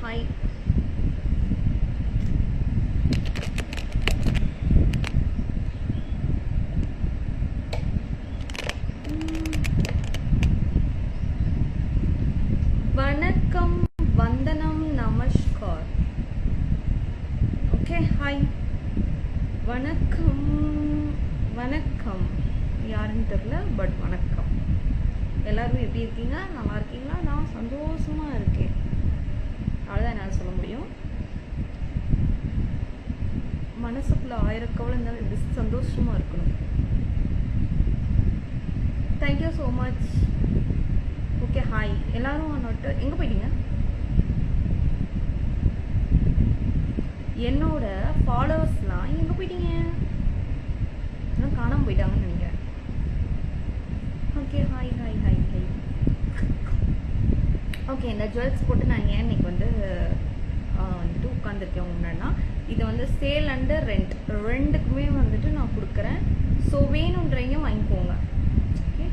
Hi. வணக்கம், வந்தனம், நமஸ்கார். Okay, hi. வணக்கம் வணக்கம். யாருன்னு தெரியல, பட் வணக்கம். எல்லாரும் எப்படி இருக்கீங்க? நல்லா இருக்கீங்களா? நான் சந்தோஷமா இருக்கேன். அவ்வளோதான் என்னால் சொல்ல முடியும். மனசுக்குள்ள ஆயிரக்கவலை இருந்தாலும் எப்படி சந்தோஷமா இருக்கணும். Thank you so much. Okay, hi. எல்லாரும் நோட்டு எங்கே போயிட்டீங்க? என்னோட ஃபாலோவர்ஸ்லாம் எங்கே போயிட்டீங்க? இன்னும் காணாமல் போயிட்டாங்கன்னு நினைக்கிறேன். Okay, hi hi hi hi. Okay, இந்த ஜுவல்ஸ் போட்டு நான் ஏன் இன்னைக்கு வந்துட்டு உட்காந்துருக்கேன் முன்னாடினா, இது வந்து சேல் அண்டு ரெண்டுக்குமே வந்துட்டு நான் கொடுக்குறேன். ஸோ வேணுன்றவங்க வாங்கிக்கோங்க. ஓகே,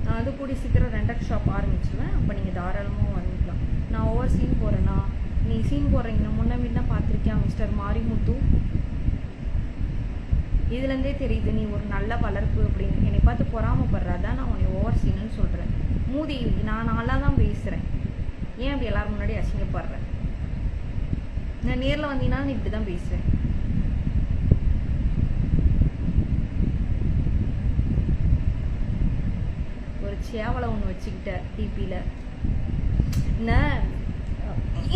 நான் அது கூடி சீக்கிரம் ரெண்டக் ஷாப் ஆரம்பிச்சிடுவேன். அப்போ நீங்கள் தாராளமாக வாங்கிக்கலாம். நான் ஓவர் சீன் போகிறேன்னா, நீ சீன் போடுறீங்கன்னா முன்ன பார்த்துருக்கியா மிஸ்டர் மாரிமுத்து? இதுலேருந்தே தெரியுது நீ ஒரு நல்ல வளர்ப்பு அப்படின்னு. என்னை பார்த்து பொறாமப்படுறாதான் நான் உன்னை ஓவர் சீனுன்னு சொல்கிறேன். மூதி, நான் நல்லா தான் பேசுகிறேன். ஏன் அப்படி எல்லாரும் முன்னாடி அசிங்கப்படுறேன்? நான் நேரில் வந்தீங்கன்னா நீ இப்படி தான் பேசுவேன். ஒரு சேவலை ஒன்று வச்சுக்கிட்ட டிபியில்.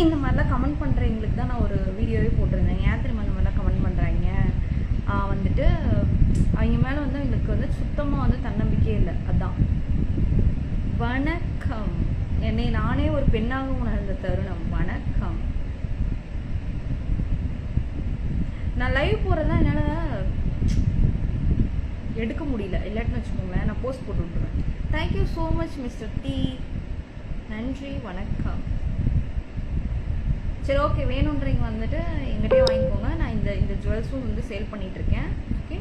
இந்த மாதிரிலாம் கமெண்ட் பண்ணுறவங்களுக்கு தான் நான் ஒரு வீடியோவே போட்டிருந்தேன். ஏன் தெரியுமா இந்த மாதிரிலாம் கமெண்ட் பண்ணுறாங்க? வந்துட்டு அவங்க மேலே வந்து எங்களுக்கு வந்து சுத்தமாக வந்து தன்னம்பிக்கையே இல்லை. அதான். வணக்கம். என்னை நானே ஒரு பெண்ணாக உணர்ந்த தருணம். வணக்கம். நான் லைவ் போகிறதா என்னால் எடுக்க முடியல. இல்லாட்டின்னு வச்சுக்கோங்களேன், நான் போஸ்ட் போட்டு விட்டுருவேன். Thank you so much mister T. நன்றி, வணக்கம். சரி, ஓகே. வேணுன்றீங்க வந்துட்டு எங்கிட்டே வாங்கிக்கோங்க. நான் இந்த ஜுவல்ஸும் வந்து சேல் பண்ணிகிட்ருக்கேன். ஓகே,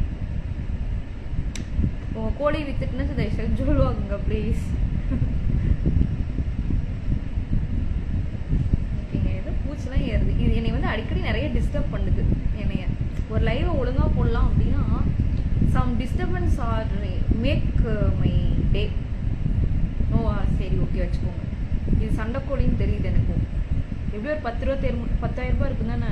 உங்கள் கோழி விற்றுட்டுன்னு தயவுசெய்து ஜுவல் வாங்குங்க ப்ளீஸ். ஓகேங்க, ஏதோ பூச்சிலாம் ஏறுது. இது என்னை வந்து அடிக்கடி நிறைய டிஸ்டர்ப் பண்ணுது. என்னைய ஒரு லைவை ஒழுங்காக போடலாம் அப்படின்னா some disturbance or make my day. ஓ சரி, ஓகே வச்சுக்கோங்க. இது சண்டைக்கோழின்னு தெரியுது எனக்கும். எப்படி ஒரு 10,000 ரூபாய் இருக்கும் தானே?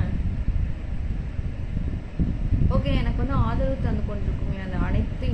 ஓகே, எனக்கு வந்து ஆதரவு தந்து கொண்டிருக்குமே அந்த அனைத்து